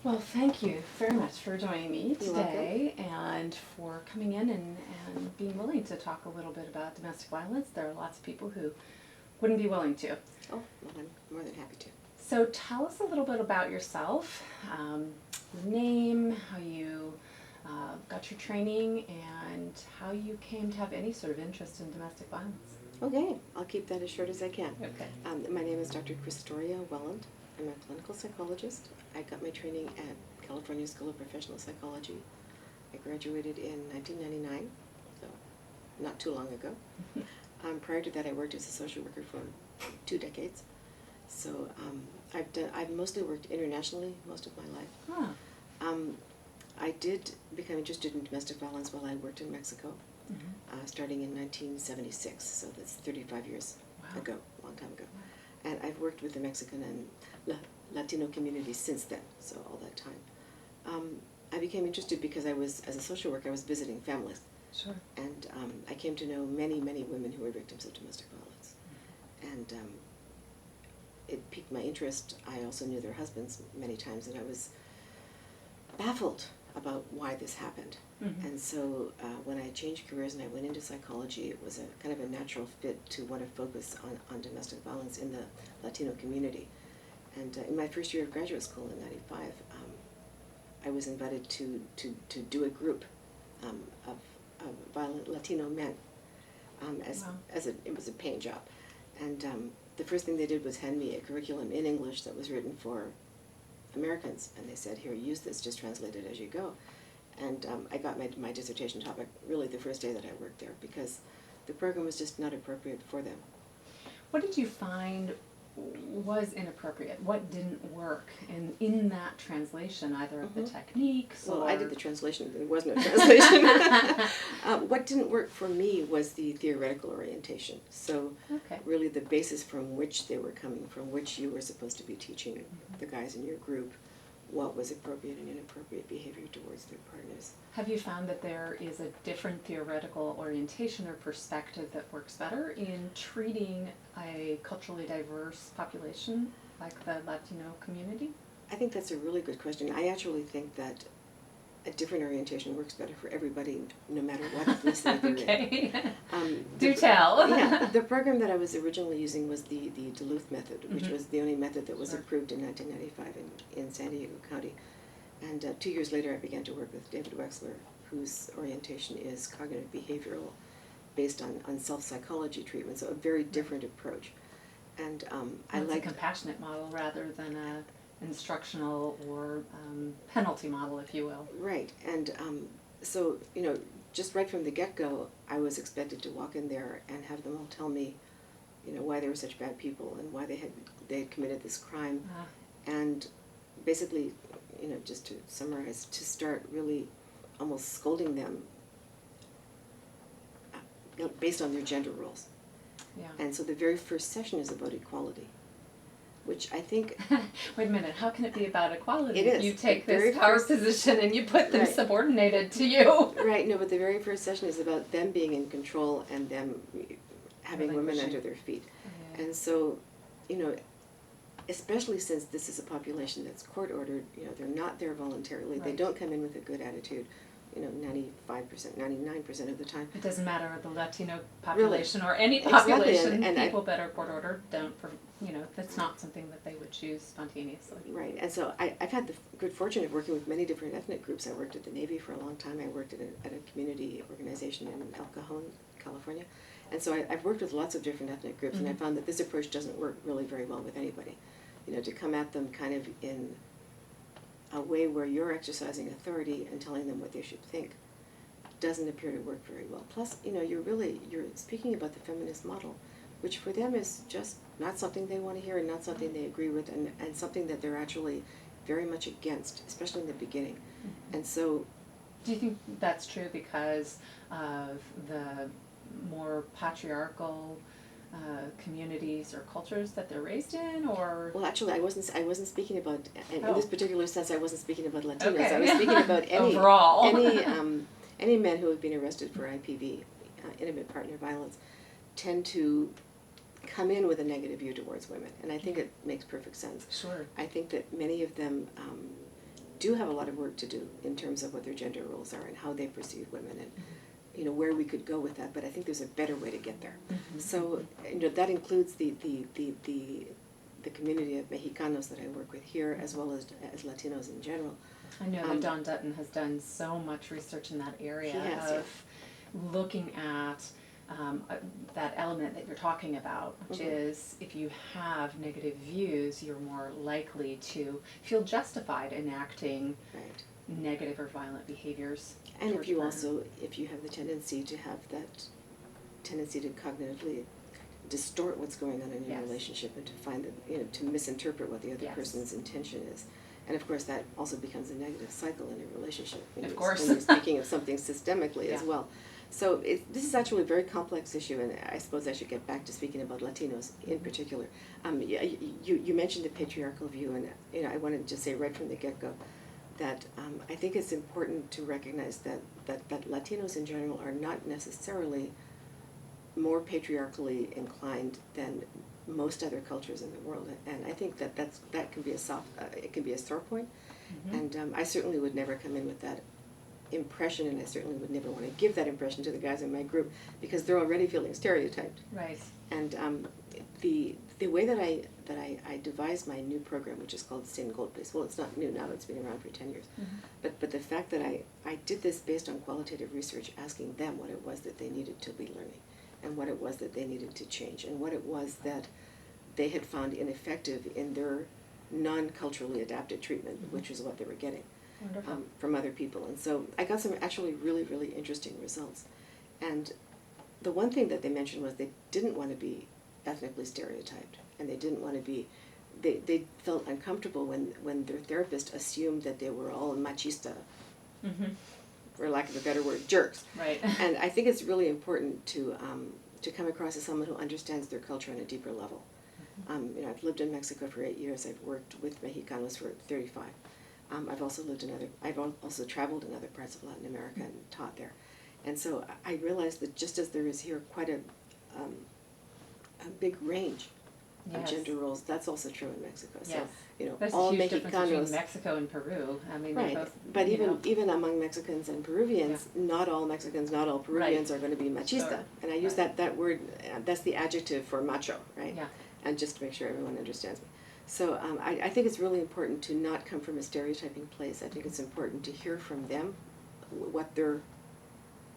Well, thank you very much for joining me You're today and for coming in and being willing to talk a little bit about domestic violence. There are lots of people who wouldn't be willing to. Oh, well, I'm more than happy to. So tell us a little bit about yourself, your name, how you got your training, and how you came to have any sort of interest in domestic violence. Okay, I'll keep that as short as I can. Okay. My name is Dr. Christauria Welland. I'm a clinical psychologist. I got my training at California School of Professional Psychology. I graduated in 1999, so not too long ago. Prior to that, I worked as a social worker for 2 decades. So I've mostly worked internationally most of my life. Huh. I did become interested in domestic violence while I worked in Mexico, starting in 1976, so that's 35 years ago, a long time ago. And I've worked with the Mexican and Latino communities since then, so all that time. I became interested because as a social worker, I was visiting families. Sure. And I came to know many, many women who were victims of domestic violence. And it piqued my interest. I also knew their husbands many times, and I was baffled about why this happened. And so when I changed careers and I went into psychology, it was a kind of a natural fit to want to focus on domestic violence in the Latino community. And in my first year of graduate school in '95, I was invited to do a group of violent Latino men. It was a paying job. And the first thing they did was hand me a curriculum in English that was written for Americans, and they said, here, use this, just translate it as you go. And I got my dissertation topic really the first day that I worked there, because the program was just not appropriate for them. What did you find was inappropriate? What didn't work in that translation, either of the techniques or... Well, I did the translation. There was no translation. What didn't work for me was the theoretical orientation. So really the basis from which they were coming, from which you were supposed to be teaching the guys in your group what was appropriate and inappropriate behavior towards their partners. Have you found that there is a different theoretical orientation or perspective that works better in treating a culturally diverse population like the Latino community? I think that's a really good question. I actually think that a different orientation works better for everybody, no matter what ethnicity they're in. Do tell. Yeah, the program that I was originally using was the Duluth method, which was the only method that was approved in 1995 in San Diego County. And 2 years later, I began to work with David Wexler, whose orientation is cognitive behavioral, based on self-psychology treatment, so a very different approach. And I like a compassionate model rather than a instructional or penalty model, if you will. Right, and so, just right from the get-go, I was expected to walk in there and have them all tell me, why they were such bad people and why they had committed this crime. And basically, just to summarize, to start really almost scolding them based on their gender roles. Yeah. And so the very first session is about equality, which I think... Wait a minute, how can it be about equality it if is. you take this power position and you put them subordinated to you? Right, no, but the very first session is about them being in control and them having women under their feet. And so, especially since this is a population that's court-ordered, they're not there voluntarily, they don't come in with a good attitude, 95%, 99% of the time. It doesn't matter the Latino population or any population, and people that are court-ordered don't, that's not something that they would choose spontaneously. Right, and so I've had the good fortune of working with many different ethnic groups. I worked at the Navy for a long time. I worked at a community organization in El Cajon, California. And so I've worked with lots of different ethnic groups, and I found that this approach doesn't work really very well with anybody. To come at them kind of in a way where you're exercising authority and telling them what they should think doesn't appear to work very well. Plus, you're speaking about the feminist model, which for them is just not something they want to hear and not something they agree with, and something that they're actually very much against, especially in the beginning. And so... Do you think that's true because of the more patriarchal communities or cultures that they're raised in, or? Well, actually, I wasn't speaking about, in this particular sense, I wasn't speaking about Latinos. Okay. I was speaking about any men who have been arrested for IPV, intimate partner violence, tend to come in with a negative view towards women, and I think it makes perfect sense. Sure. I think that many of them do have a lot of work to do in terms of what their gender roles are and how they perceive women and you know where we could go with that. But I think there's a better way to get there. So you know that includes the community of Mexicanos that I work with here, as well as Latinos in general. I know that Dawn Dutton has done so much research in that area of looking at that element that you're talking about, which is if you have negative views, you're more likely to feel justified in acting negative or violent behaviors. And if you have the tendency to have that tendency to cognitively distort what's going on in your relationship and to find that, you know, to misinterpret what the other person's intention is. And of course that also becomes a negative cycle in a relationship. You know, of course. When you're speaking of something systemically as well. So this is actually a very complex issue, and I suppose I should get back to speaking about Latinos in particular. You mentioned the patriarchal view, and you know, I wanted to say right from the get-go that I think it's important to recognize that Latinos in general are not necessarily more patriarchally inclined than most other cultures in the world, and I think that can be it can be a sore point, and I certainly would never come in with that impression, and I certainly would never want to give that impression to the guys in my group because they're already feeling stereotyped. Right. And the way that I devised my new program, which is called Sin Golpes, well, it's not new now; it's been around for 10 years. But the fact that I did this based on qualitative research, asking them what it was that they needed to be learning, and what it was that they needed to change, and what it was that they had found ineffective in their non-culturally adapted treatment, which is what they were getting. From other people. And so I got some actually really, really interesting results. And the one thing that they mentioned was they didn't want to be ethnically stereotyped, and they didn't want to be, they felt uncomfortable when their therapist assumed that they were all machista, for lack of a better word, jerks. Right. And I think it's really important to come across as someone who understands their culture on a deeper level. You know, I've lived in Mexico for 8 years. I've worked with Mexicanos for 35. I've also traveled in other parts of Latin America and taught there. And so I realized that just as there is here quite a big range of gender roles, that's also true in Mexico. So, you know, there's all a huge difference between Mexicanos, Mexico and Peru. I mean, right, both, but even among Mexicans and Peruvians, not all Mexicans, not all Peruvians are going to be machista. Sure. And I use that word, that's the adjective for macho, right? Yeah. And just to make sure everyone understands me. So I think it's really important to not come from a stereotyping place. I think it's important to hear from them what their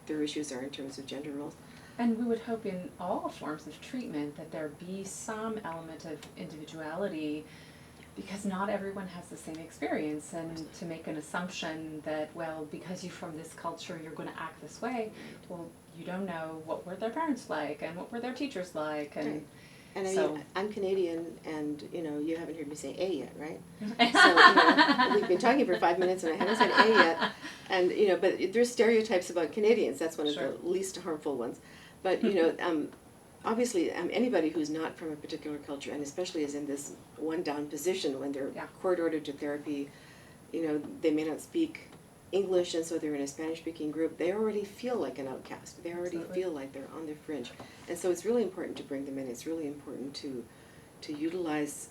issues are in terms of gender roles. And we would hope in all forms of treatment that there be some element of individuality, because not everyone has the same experience, and to make an assumption that, well, because you're from this culture, you're going to act this way, well, you don't know what were their parents like, and what were their teachers like, and... Right. And so, I'm Canadian, and you know, you haven't heard me say "a" yet, right? So you know, we've been talking for 5 minutes, and I haven't said "a" yet. And you know, but there's stereotypes about Canadians. That's one of the least harmful ones. But you know, obviously, anybody who's not from a particular culture, and especially is in this one-down position when they're court-ordered to therapy, you know, they may not speak English, and so they're in a Spanish-speaking group, they already feel like an outcast. They already feel like they're on the fringe. And so it's really important to bring them in. It's really important to utilize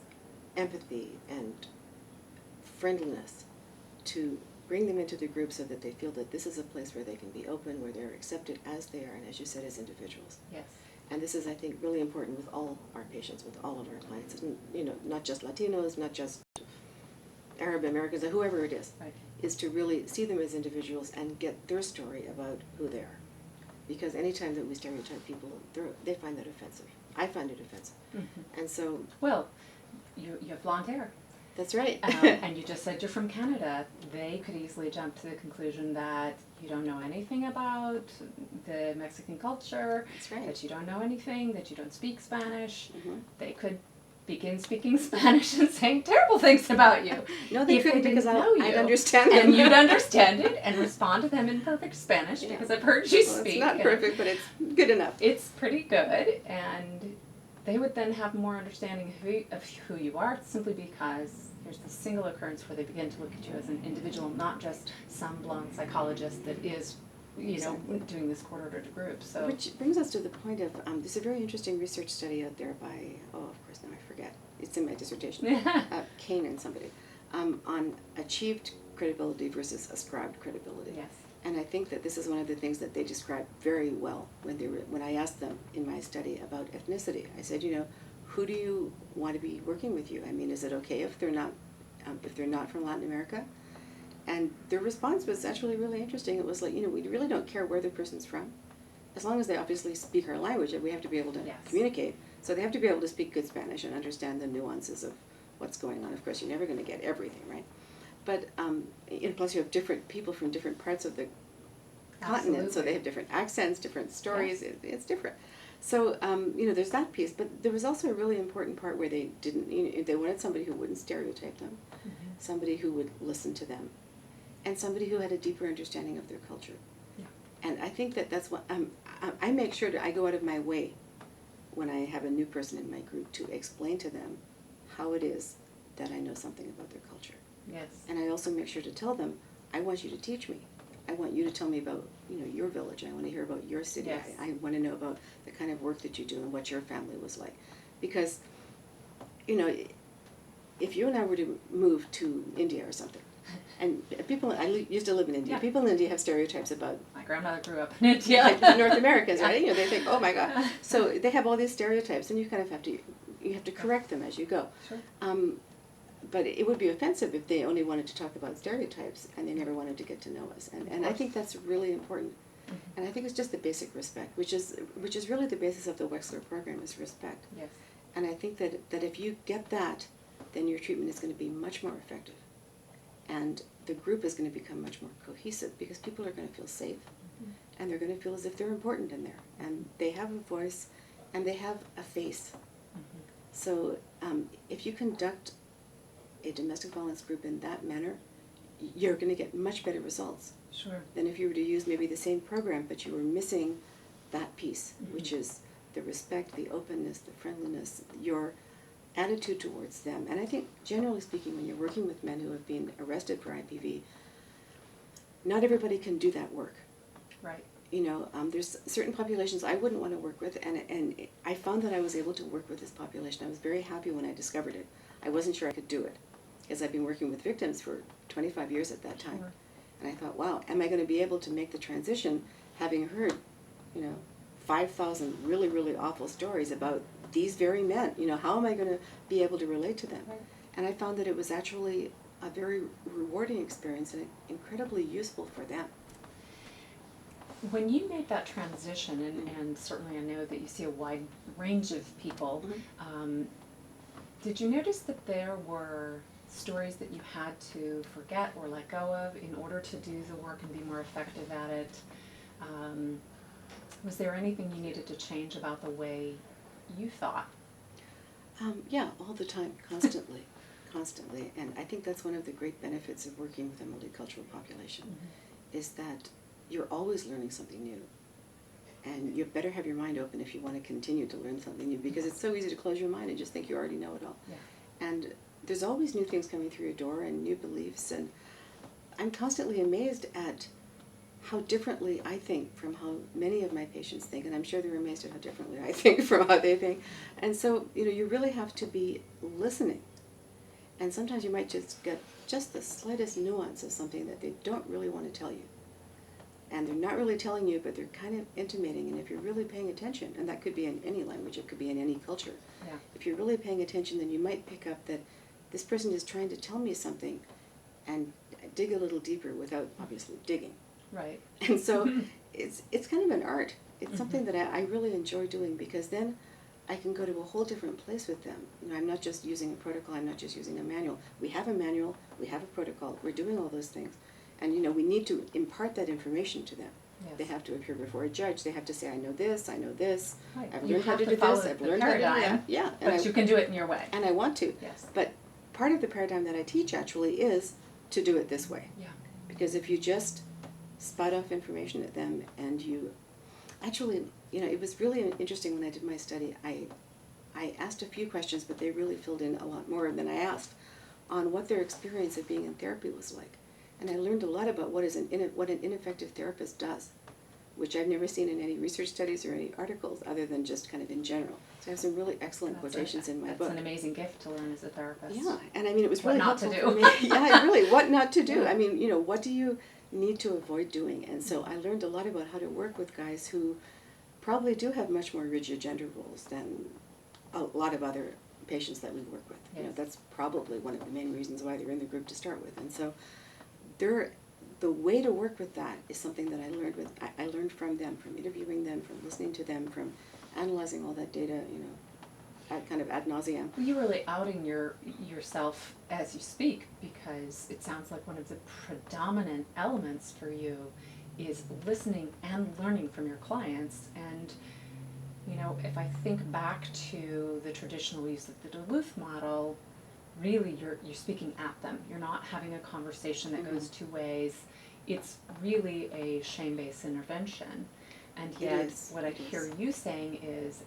empathy and friendliness to bring them into the group so that they feel that this is a place where they can be open, where they're accepted as they are, and as you said, as individuals. yes. And this is, I think, really important with all our patients, with all of our clients. And, you know, not just Latinos, not just Arab Americans, or whoever it is. Right. Is to really see them as individuals and get their story about who they are. Because anytime that we stereotype people, they find that offensive. I find it offensive. And so... Well, you have blonde hair. That's right. And you just said you're from Canada. They could easily jump to the conclusion that you don't know anything about the Mexican culture. That's right. That you don't know anything, that you don't speak Spanish. They could begin speaking Spanish and saying terrible things about you. No, they couldn't, because I'd understand them. And you'd understand it and respond to them in perfect Spanish, because I've heard you speak. It's not perfect, but it's good enough. It's pretty good, and they would then have more understanding of who you are, simply because there's this single occurrence where they begin to look at you as an individual, not just some blonde psychologist that is, you know, doing this court-ordered group. So, which brings us to the point of, there's a very interesting research study out there by, of course, now I forget. It's in my dissertation. Kane and somebody. On achieved credibility versus ascribed credibility. Yes. And I think that this is one of the things that they described very well when I asked them in my study about ethnicity. I said, who do you want to be working with you? I mean, is it okay if they're not from Latin America? And their response was actually really interesting. It was like, we really don't care where the person's from, as long as they obviously speak our language, and we have to be able to communicate. So they have to be able to speak good Spanish and understand the nuances of what's going on. Of course, you're never going to get everything, right? But plus you have different people from different parts of the continent, so they have different accents, different stories. Yes. It's different. So there's that piece. But there was also a really important part where they didn't. They wanted somebody who wouldn't stereotype them, somebody who would listen to them, and somebody who had a deeper understanding of their culture. Yeah. And I think that's what I make sure I go out of my way when I have a new person in my group to explain to them how it is that I know something about their culture. Yes. And I also make sure to tell them, I want you to teach me. I want you to tell me about, your village. I want to hear about your city. Yes. I want to know about the kind of work that you do and what your family was like. Because, if you and I were to move to India or something, and I used to live in India. Yeah. People in India have stereotypes about... My grandmother grew up in India. North Americans, right? They think, oh my God. So they have all these stereotypes, and you kind of have to correct them as you go. Sure. But it would be offensive if they only wanted to talk about stereotypes and they never wanted to get to know us. And I think that's really important. Mm-hmm. And I think it's just the basic respect, which is really the basis of the Wexler program, is respect. Yes. And I think that if you get that, then your treatment is going to be much more effective. And the group is going to become much more cohesive because people are going to feel safe. Mm-hmm. And they're going to feel as if they're important in there. And they have a voice and they have a face. Mm-hmm. So if you conduct a domestic violence group in that manner, you're going to get much better results. Sure. Than if you were to use maybe the same program, but you were missing that piece, which is the respect, the openness, the friendliness, your attitude towards them. And I think, generally speaking, when you're working with men who have been arrested for IPV, not everybody can do that work. Right. There's certain populations I wouldn't want to work with, and I found that I was able to work with this population. I was very happy when I discovered it. I wasn't sure I could do it, because I've been working with victims for 25 years at that time. Sure. And I thought, wow, am I going to be able to make the transition, having heard, 5,000 really, really awful stories about these very men? How am I going to be able to relate to them? Right. And I found that it was actually a very rewarding experience and incredibly useful for them. When you made that transition, and certainly I know that you see a wide range of people, did you notice that there were stories that you had to forget or let go of in order to do the work and be more effective at it? Was there anything you needed to change about the way you thought? Yeah, all the time, constantly. Constantly. And I think that's one of the great benefits of working with a multicultural population, is that you're always learning something new. And you better have your mind open if you want to continue to learn something new, because it's so easy to close your mind and just think you already know it all. Yeah. And there's always new things coming through your door and new beliefs, and I'm constantly amazed at how differently I think from how many of my patients think, and I'm sure they're amazed at how differently I think from how they think. And so, you really have to be listening. And sometimes you might just get just the slightest nuance of something that they don't really want to tell you. And they're not really telling you, but they're kind of intimating. And if you're really paying attention, and that could be in any language, it could be in any culture. Yeah. If you're really paying attention, then you might pick up that this person is trying to tell me something, and dig a little deeper without obviously digging. Right. And so it's kind of an art. It's something that I really enjoy doing, because then I can go to a whole different place with them. I'm not just using a protocol, I'm not just using a manual. We have a manual, we have a protocol, we're doing all those things. And we need to impart that information to them. Yes. They have to appear before a judge. They have to say, I know this, right. I've learned how to do this, I've learned how to do that. Yeah. But you can do it in your way. And I want to. Yes. But part of the paradigm that I teach actually is to do it this way. Yeah. Because if you just spout off information at them and you actually, it was really interesting when I did my study. I asked a few questions, but they really filled in a lot more than I asked on what their experience of being in therapy was like. And I learned a lot about what an ineffective therapist does. which I've never seen in any research studies or any articles other than just kind of in general. So I have some really excellent quotations in my book. That's an amazing gift to learn as a therapist. Yeah, and I mean, it was really What not to helpful do. for me. Yeah, really, what not to do. Yeah. I mean, you know, what do you need to avoid doing? And so I learned a lot about how to work with guys who probably do have much more rigid gender roles than a lot of other patients that we work with. Yes. You know, that's probably one of the main reasons why they're in the group to start with. And so the way to work with that is something that I learned from them, from interviewing them, from listening to them, from analyzing all that data, you know, kind of ad nauseum. Well, you're really outing yourself as you speak, because it sounds like one of the predominant elements for you is listening and learning from your clients. And you know, if I think back to the traditional use of the Duluth model, really you're speaking at them. You're not having a conversation that goes two ways. It's really a shame-based intervention. And yet what I hear you saying is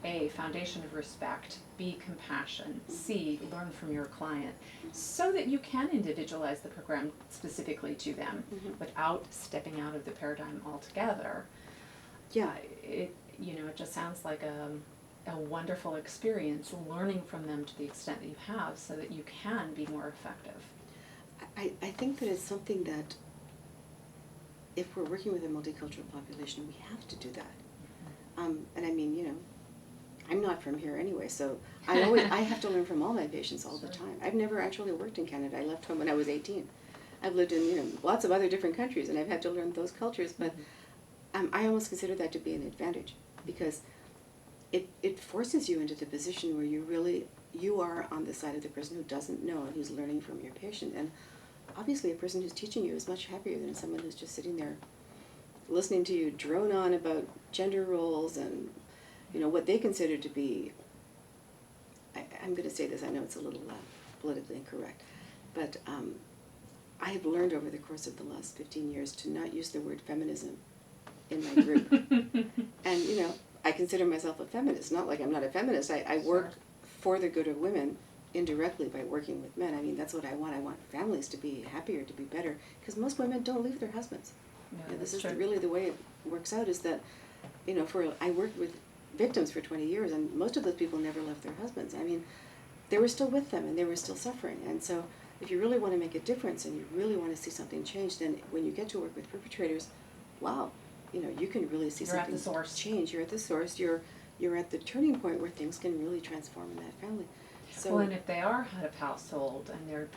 A, foundation of respect, B, compassion, C, learn from your client, so that you can individualize the program specifically to them without stepping out of the paradigm altogether. Yeah. It just sounds like a wonderful experience learning from them to the extent that you have, so that you can be more effective. I think that it's something that if we're working with a multicultural population, we have to do that. And I mean, you know, I'm not from here anyway, so I have to learn from all my patients all the time. I've never actually worked in Canada. I left home when I was 18. I've lived in, you know, lots of other different countries, and I've had to learn those cultures, but I almost consider that to be an advantage, because it forces you into the position where you are on the side of the person who doesn't know and who's learning from your patient. And obviously a person who's teaching you is much happier than someone who's just sitting there listening to you drone on about gender roles and, you know, what they consider to be, I'm going to say this, I know it's a little politically incorrect, but I have learned over the course of the last 15 years to not use the word feminism in my group. And, you know, I consider myself a feminist, not like I'm not a feminist. I work for the good of women indirectly by working with men. I mean, that's what I want. I want families to be happier, to be better, because most women don't leave their husbands. No, You know, this is true. really the way it works out, is that, you know, I worked with victims for 20 years, and most of those people never left their husbands. I mean, they were still with them, and they were still suffering. And so if you really want to make a difference, and you really want to see something change, then when you get to work with perpetrators, wow, you know, you can really see something change. You're at the source. You're at the turning point where things can really transform in that family. So, well, and if they are head of household and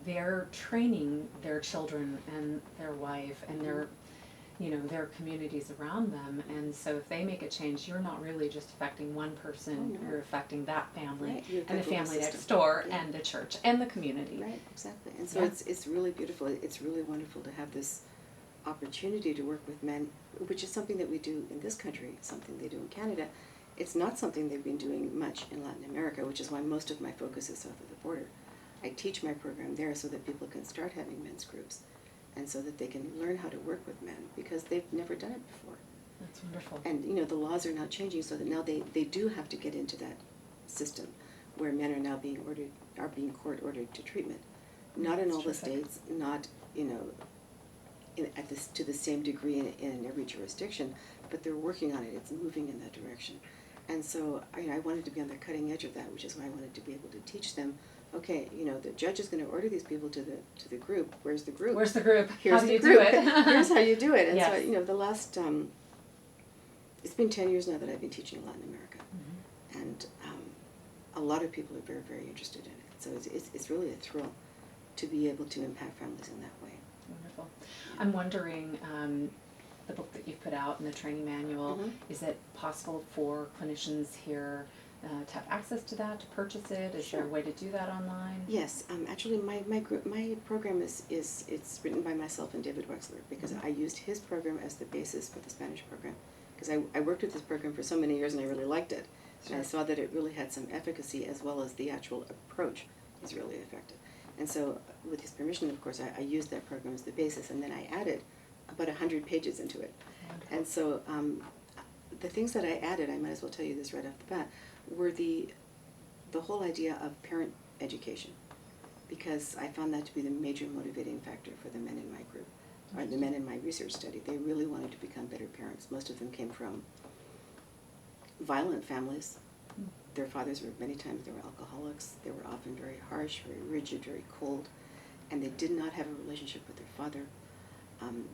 they're training their children and their wife and their communities around them, and so if they make a change, you're not really just affecting one person, you're affecting that family and the family next door and the church and the community. Right, exactly. And so it's really beautiful. It's really wonderful to have this opportunity to work with men, which is something that we do in this country, something they do in Canada. It's not something they've been doing much in Latin America, which is why most of my focus is south of the border. I teach my program there so that people can start having men's groups, and so that they can learn how to work with men, because they've never done it before. That's wonderful. And, you know, the laws are now changing so that now they do have to get into that system where men are now being court ordered to treatment. Not in all the states, not, you know, to the same degree in every jurisdiction, but they're working on it. It's moving in that direction. And so I wanted to be on the cutting edge of that, which is why I wanted to be able to teach them, okay, you know, the judge is going to order these people to the group. Where's the group? Where's the group? Here's how do the you group. do it? Here's how you do it. And yes. so, you know, the last, it's been 10 years now that I've been teaching Latin America. And a lot of people are very, very interested in it. So it's really a thrill to be able to impact families in that way. Wonderful. I'm wondering, the book that you've put out and the training manual, is it possible for clinicians here to have access to that, to purchase it? Is there a way to do that online? Yes, actually my program it's written by myself and David Wexler, because I used his program as the basis for the Spanish program, because I worked with this program for so many years and I really liked it. Sure. And I saw that it really had some efficacy, as well as the actual approach is really effective. And so, with his permission, of course, I used that program as the basis, and then I added about 100 pages into it. Wonderful. And so, the things that I added, I might as well tell you this right off the bat, were the whole idea of parent education, because I found that to be the major motivating factor for the men in my group. or the men in my research study, they really wanted to become better parents. Most of them came from violent families. Their fathers were, many times, they were alcoholics. They were often very harsh, very rigid, very cold, and they did not have a relationship with their father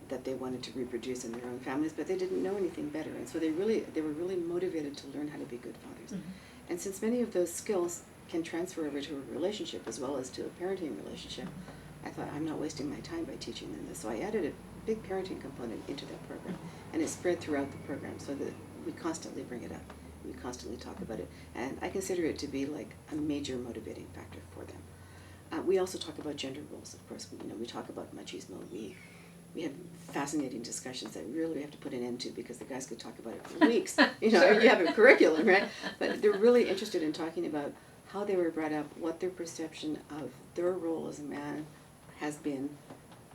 that they wanted to reproduce in their own families, but they didn't know anything better, and so they were really motivated to learn how to be good fathers. Mm-hmm. And since many of those skills can transfer over to a relationship as well as to a parenting relationship, I thought, I'm not wasting my time by teaching them this. So I added a big parenting component into that program, and it spread throughout the program so that we constantly bring it up. We constantly talk about it, and I consider it to be like a major motivating factor for them. We also talk about gender roles, of course. We talk about machismo. We have fascinating discussions that really we have to put an end to because the guys could talk about it for weeks. Sure. You have a curriculum, right? But they're really interested in talking about how they were brought up, what their perception of their role as a man has been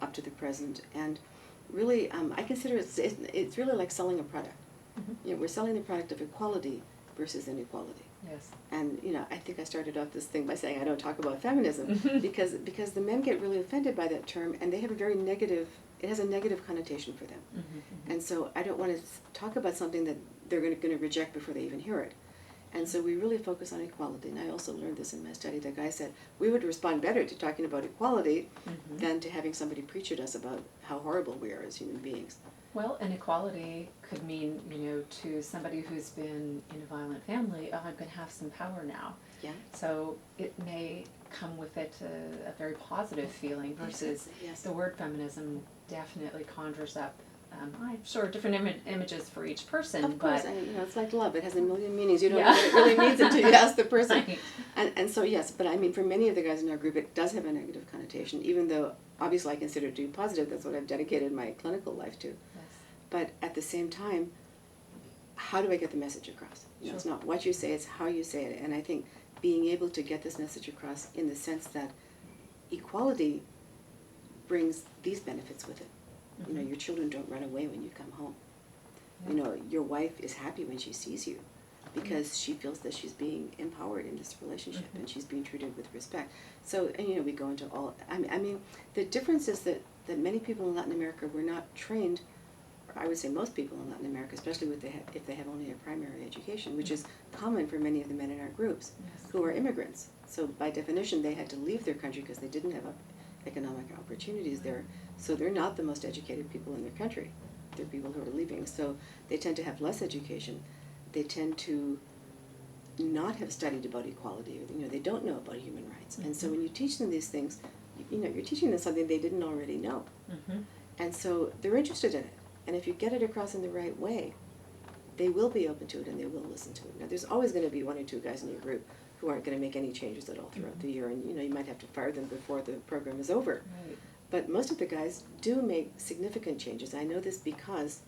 up to the present, and really, I consider it's really like selling a product. Mm-hmm. We're selling the product of equality versus inequality. Yes. And I think I started off this thing by saying I don't talk about feminism Mm-hmm. because the men get really offended by that term, and they have it has a negative connotation for them. Mm-hmm. And so I don't want to talk about something that they're going to reject before they even hear it. And so we really focus on equality. And I also learned this in my study. The guy said we would respond better to talking about equality Mm-hmm. than to having somebody preach at us about how horrible we are as human beings. Well, inequality could mean, to somebody who's been in a violent family, oh, I'm going to have some power now. Yeah. So it may come with it a very positive feeling versus Yes. the word feminism definitely conjures up, I'm sure, different images for each person. Of course, but it's like love. It has a million meanings. You don't Yeah. know what it really means until you ask the person. Right. And so, yes, but I mean, for many of the guys in our group, it does have a negative connotation, even though obviously I consider it to be positive. That's what I've dedicated my clinical life to. Yes. But at the same time, how do I get the message across? Sure. It's not what you say, it's how you say it. And I think being able to get this message across in the sense that equality brings these benefits with it. Mm-hmm. Your children don't run away when you come home. Yeah. Your wife is happy when she sees you because she feels that she's being empowered in this relationship and she's being treated with respect. So, and we go into all, I mean, the difference is that many people in Latin America were not trained, or I would say most people in Latin America, especially if they have only a primary education, which is common for many of the men in our groups Yes. who are immigrants. So by definition, they had to leave their country because they didn't have economic opportunities there. So they're not the most educated people in their country. They're people who are leaving. So they tend to have less education. They tend to not have studied about equality. They don't know about human rights. And so when you teach them these things, you're teaching them something they didn't already know. Mm-hmm. And so they're interested in it. And if you get it across in the right way, they will be open to it and they will listen to it. Now, there's always going to be 1 or 2 guys in your group who aren't going to make any changes at all throughout the year. And, you might have to fire them before the program is over. Right. But most of the guys do make significant changes. I know this because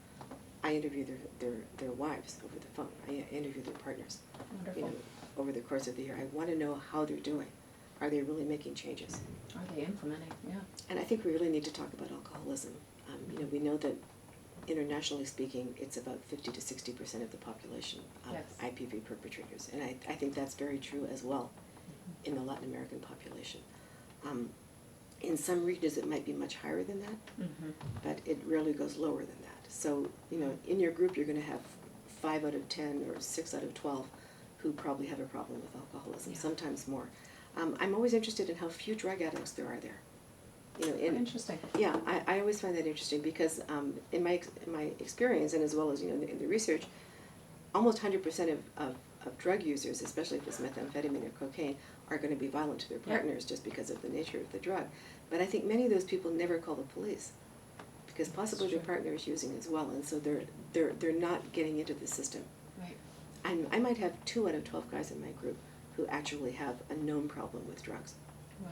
I interview their wives over the phone. I interview their partners. Wonderful. Over the course of the year. I want to know how they're doing. Are they really making changes? Are they implementing? Yeah. And I think we really need to talk about alcoholism. We know that internationally speaking, it's about 50 to 60% of the population of Yes. IPV perpetrators. And I think that's very true as well in the Latin American population. In some regions it might be much higher than that, Mm-hmm. but it rarely goes lower than that. So, in your group you're going to have 5 out of 10 or 6 out of 12 who probably have a problem with alcoholism, Yeah. sometimes more. I'm always interested in how few drug addicts there are there. Interesting. Yeah, I always find that interesting because in my experience, and as well as in the research, almost 100% of drug users, especially if it's methamphetamine or cocaine, are going to be violent to their partners just because of the nature of the drug. But I think many of those people never call the police because possibly their partner is using as well, and so they're not getting into the system. Right. I might have 2 out of 12 guys in my group who actually have a known problem with drugs. Wow.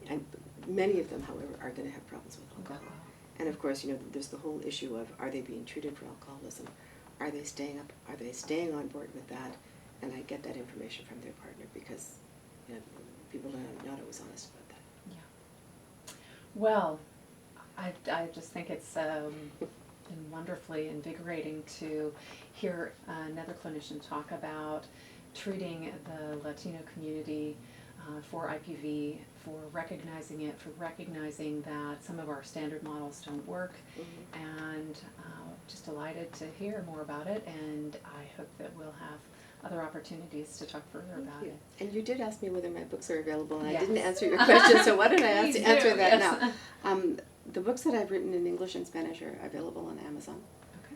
And many of them, however, are going to have problems with alcohol. Wow. And of course, there's the whole issue of, are they being treated for alcoholism? Are they staying on board with that? And I get that information from their partner because people are not always honest about that. Yeah. Well, I just think it's been wonderfully invigorating to hear another clinician talk about treating the Latino community for IPV, for recognizing it, for recognizing that some of our standard models don't work, and just delighted to hear more about it, and I hope that we'll have other opportunities to talk further about it. And you did ask me whether my books are available, and Yes. I didn't answer your question, so why don't I Please answer do, that yes. now? The books that I've written in English and Spanish are available on Amazon. Okay.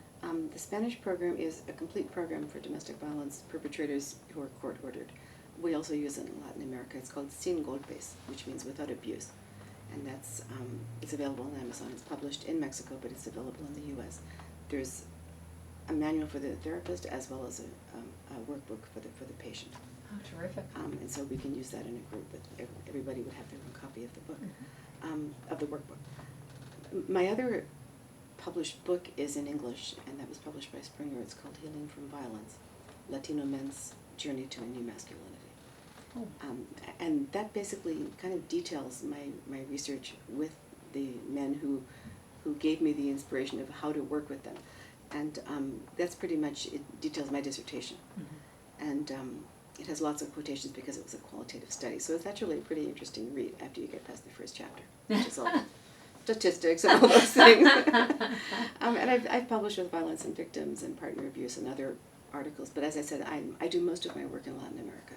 The Spanish program is a complete program for domestic violence perpetrators who are court-ordered. We also use it in Latin America. It's called Sin Golpes, which means without abuse. And that's it's available on Amazon. It's published in Mexico, but it's available in the U.S. There's a manual for the therapist as well as a workbook for the patient. Oh, terrific. And so we can use that in a group, but everybody would have their own copy of the book, of the workbook. My other published book is in English, and that was published by Springer. It's called Healing from Violence, Latino Men's Journey to a New Masculinity. Oh. And that basically kind of details my research with the men who gave me the inspiration of how to work with them. And that's pretty much, it details my dissertation. And it has lots of quotations because it was a qualitative study. So it's actually a pretty interesting read after you get past the first chapter, which is all statistics and all those things. And I've published with Violence and Victims and Partner Abuse and other articles. But as I said, I do most of my work in Latin America.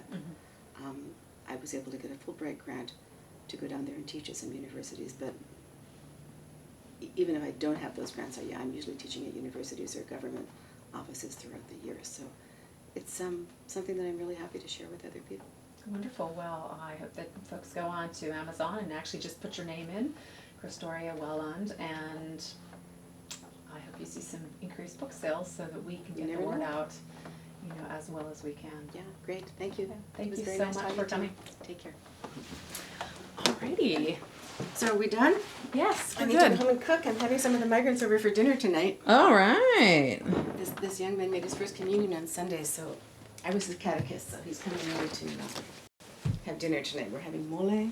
I was able to get a Fulbright grant to go down there and teach at some universities, but even if I don't have those grants, I'm usually teaching at universities or government offices throughout the year. So it's something that I'm really happy to share with other people. Wonderful. Well, I hope that folks go on to Amazon and actually just put your name in, Christauria Welland, and I hope you see some increased book sales so that we can get the word out, as well as we can. Yeah, great. Thank you. Thank It was you very so nice much talking for to you. coming. Take care. Alrighty. So are we done? Yes, I we're need to go good. home and cook. I'm having some of the migrants over for dinner tonight. All right. This young man made his first communion on Sunday, so I was the catechist, so he's coming over to have dinner tonight. We're having mole